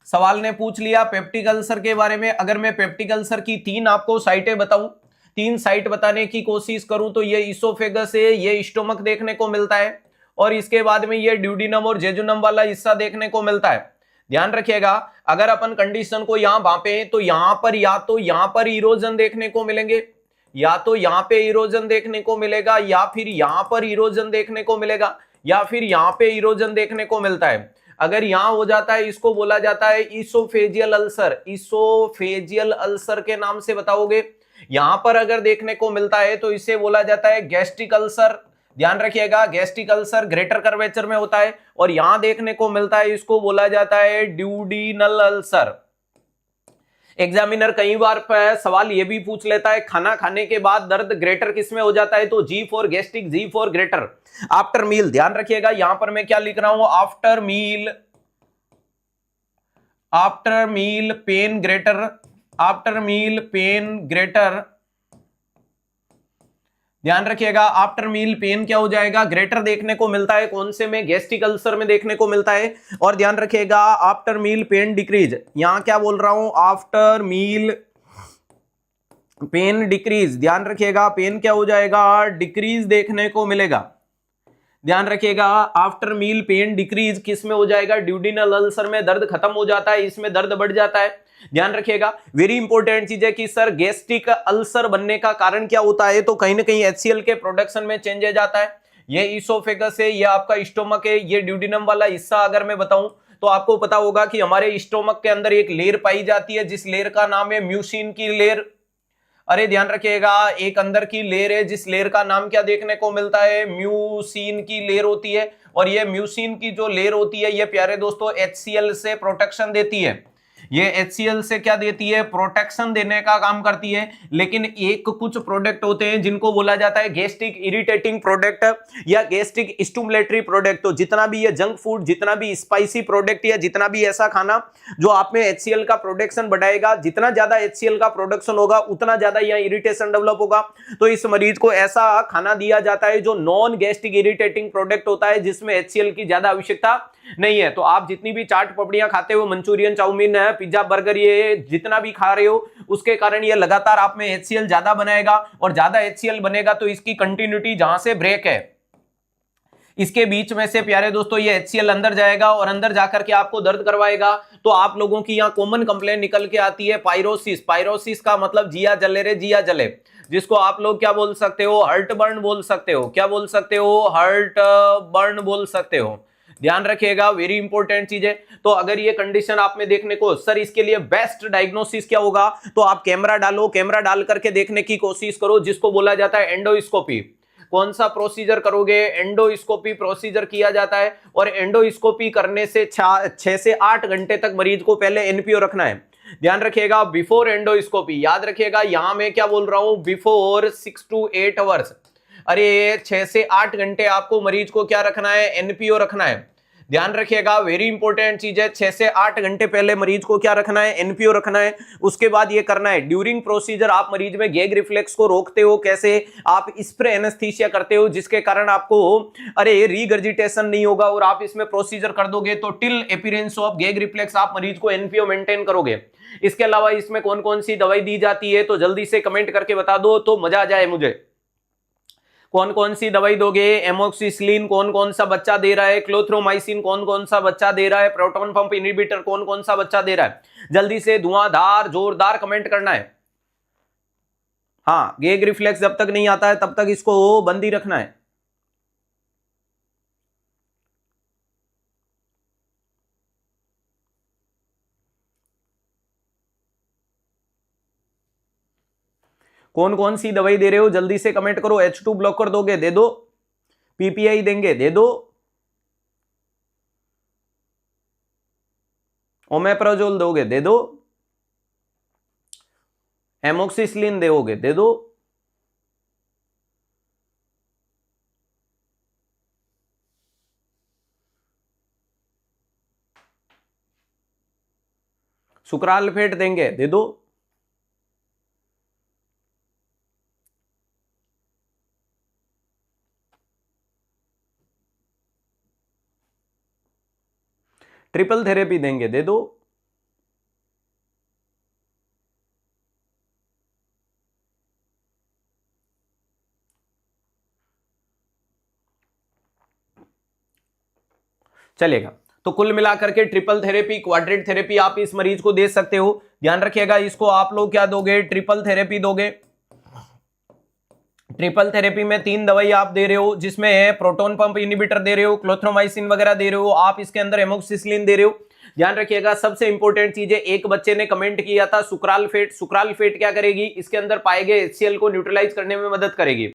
सवाल ने पूछ लिया पेप्टिक अल्सर के बारे में। अगर मैं पेप्टिक अल्सर की 3 आपको साइटें बताऊं, 3 साइट बताने की कोशिश करूं, तो ये इसोफेगस है, ये स्टोमक देखने को मिलता है, और इसके बाद में ये ड्यूडिनम और जेजुनम वाला हिस्सा देखने को मिलता है। ध्यान रखिएगा, अगर अपन कंडीशन को यहां भांपे तो यहां पर या तो यहां पर इरोजन देखने को मिलेंगे, या तो यहां पे इरोजन देखने को मिलेगा, या फिर यहां पर इरोजन देखने को मिलेगा, या फिर यहां पे इरोजन देखने को मिलता है। अगर यहां हो जाता है, इसको बोला जाता है इसोफेजियल अल्सर। इसोफेजियल अल्सर के नाम से बताओगे। यहां पर अगर देखने को मिलता है तो इसे बोला जाता है गैस्ट्रिक अल्सर। ध्यान रखिएगा, गैस्ट्रिक अल्सर ग्रेटर कर्वेचर में होता है, और यहां देखने को मिलता है, इसको बोला जाता है ड्यूडिनल अल्सर। एग्जामिनर कई बार सवाल ये भी पूछ लेता है, खाना खाने के बाद दर्द ग्रेटर किसमें हो जाता है, तो G for gastric, G for greater. After meal, ध्यान रखिएगा यहां पर मैं क्या लिख रहा हूं, after meal, after meal pain greater, after meal pain greater. ध्यान रखिएगा, आफ्टर मील पेन क्या हो जाएगा, ग्रेटर देखने को मिलता है। कौन से में, गैस्ट्रिक अल्सर में देखने को मिलता है। और ध्यान रखिएगा, आफ्टर मील पेन डिक्रीज, यहां क्या बोल रहा हूं, आफ्टर मील पेन डिक्रीज। ध्यान रखिएगा, पेन क्या हो जाएगा, डिक्रीज देखने को मिलेगा। ध्यान रखिएगा, आफ्टर मील पेन डिक्रीज किस में हो जाएगा, ड्यूडिनल अल्सर में दर्द खत्म हो जाता है, इसमें दर्द बढ़ जाता है। ध्यान रखिएगा, वेरी इंपॉर्टेंट चीज है कि सर गैस्ट्रिक अल्सर बनने का कारण क्या होता है, तो कहीं ना कहीं HCl के प्रोडक्शन में चेंजेज आता है। ये इसोफेगस है, ये आपका स्टोमक है, ये ड्यूडिनम वाला हिस्सा अगर मैं बताऊं तो आपको पता होगा कि हमारे स्टोमक के अंदर एक लेयर पाई जाती है, जिस लेयर का नाम है म्यूसिन की लेयर। अरे ध्यान रखिएगा, एक अंदर की लेयर है, जिस लेयर का नाम क्या देखने को मिलता है, म्यूसिन की लेयर होती है। और ये म्यूसिन की जो लेयर होती है, ये प्यारे दोस्तों HCl से प्रोटेक्शन देती है। ये HCl से क्या देती है, प्रोटेक्शन देने का काम करती है। लेकिन एक कुछ प्रोडक्ट होते हैं जिनको बोला जाता है गैस्ट्रिक इरिटेटिंग प्रोडक्ट या गैस्ट्रिक स्टिमुलेटरी प्रोडक्ट। तो जितना भी ये जंक फूड, जितना भी स्पाइसी प्रोडक्ट या जितना भी ऐसा खाना जो आप में HCl का प्रोडक्शन बढ़ाएगा, जितना ज्यादा HCl का प्रोडक्शन होगा उतना ज्यादा यहाँ इरिटेशन डेवलप होगा। तो इस मरीज को ऐसा खाना दिया जाता है जो नॉन गैस्ट्रिक इरिटेटिंग प्रोडक्ट होता है, जिसमें HCl की ज्यादा आवश्यकता नहीं है। तो आप जितनी भी चाट पपड़ियां खाते हो, मंचूरियन, चाउमीन है, पिज्जा, बर्गर, ये जितना भी खा रहे हो, उसके कारण ये लगातार आप में HCl ज्यादा बनाएगा, और ज्यादा HCl बनेगा तो इसकी कंटिन्यूटी जहां से ब्रेक है, इसके बीच में से प्यारे दोस्तों ये HCl अंदर जाएगा, और अंदर जाकर के आपको दर्द करवाएगा। तो आप लोगों की यहाँ कॉमन कंप्लेंट निकल के आती है पायरोसिस। पायरोसिस का मतलब जिया जले रे, जिया जले, जिसको आप लोग क्या बोल सकते हो, हर्ट बर्न बोल सकते हो। क्या बोल सकते हो, हर्ट बर्न बोल सकते हो। ध्यान रखिएगा, वेरी इंपॉर्टेंट चीज है। तो अगर ये कंडीशन आप में देखने को, सर इसके लिए बेस्ट डायग्नोसिस क्या होगा, तो आप कैमरा डालो, कैमरा डाल करके देखने की कोशिश करो, जिसको बोला जाता है एंडोस्कोपी। कौन सा प्रोसीजर करोगे, एंडोस्कोपी प्रोसीजर किया जाता है। और एंडोस्कोपी करने से 6 से 8 घंटे तक मरीज को पहले NPO रखना है। ध्यान रखिएगा, बिफोर एंडोस्कोपी, याद रखिएगा यहां मैं क्या बोल रहा हूं, बिफोर 6 to 8 आवर्स। अरे 6 से 8 घंटे आपको मरीज को क्या रखना है, NPO रखना है। ध्यान रखिएगा, वेरी इंपॉर्टेंट चीज है, 6 से 8 घंटे पहले मरीज को क्या रखना है, NPO रखना है। उसके बाद ये करना है, ड्यूरिंग प्रोसीजर आप मरीज में गैग रिफ्लेक्स को रोकते हो। कैसे, आप स्प्रे एनेस्थीसिया करते हो, जिसके कारण आपको अरे रीगर्जिटेशन नहीं होगा, और आप इसमें प्रोसीजर कर दोगे तो till appearance of gag reflex आप मरीज को NPO मेंटेन करोगे। इसके अलावा इसमें कौन कौन सी दवाई दी जाती है, तो जल्दी से कमेंट करके बता दो तो मजा आ जाए मुझे। कौन कौन सी दवाई दोगे, एमोक्सिसिलिन कौन कौन सा बच्चा दे रहा है, क्लोथ्रोमाइसिन कौन कौन सा बच्चा दे रहा है, प्रोटॉन पंप इनहिबिटर कौन कौन सा बच्चा दे रहा है। जल्दी से धुआंधार जोरदार कमेंट करना है। हाँ, गैग रिफ्लेक्स जब तक नहीं आता है तब तक इसको बंद ही रखना है। कौन कौन सी दवाई दे रहे हो, जल्दी से कमेंट करो। H2 ब्लॉकर दोगे, दे दो। PPI देंगे, दे दो। ओमेप्राजोल दोगे, दे दो। एमोक्सिसिलिन दोगे, दे दो। सुक्रालफेट देंगे, दे दो। ट्रिपल थेरेपी देंगे, दे दो। चलेगा। तो कुल मिलाकर के ट्रिपल थेरेपी, क्वाड्रेट थेरेपी आप इस मरीज को दे सकते हो। ध्यान रखिएगा, इसको आप लोग क्या दोगे, ट्रिपल थेरेपी दोगे। ट्रिपल थेरेपी में 3 दवाई आप दे रहे हो, जिसमें प्रोटॉन पंप इनहिबिटर दे रहे हो, क्लोथ्रोमाइसिन वगैरह दे रहे हो, आप इसके अंदर एमोक्सिसिलिन दे रहे हो। ध्यान रखिएगा, सबसे इंपॉर्टेंट चीज है, एक बच्चे ने कमेंट किया था सुक्रालफेट। सुक्रालफेट क्या करेगी, इसके अंदर पाए गए HCl को न्यूट्रलाइज करने में मदद करेगी।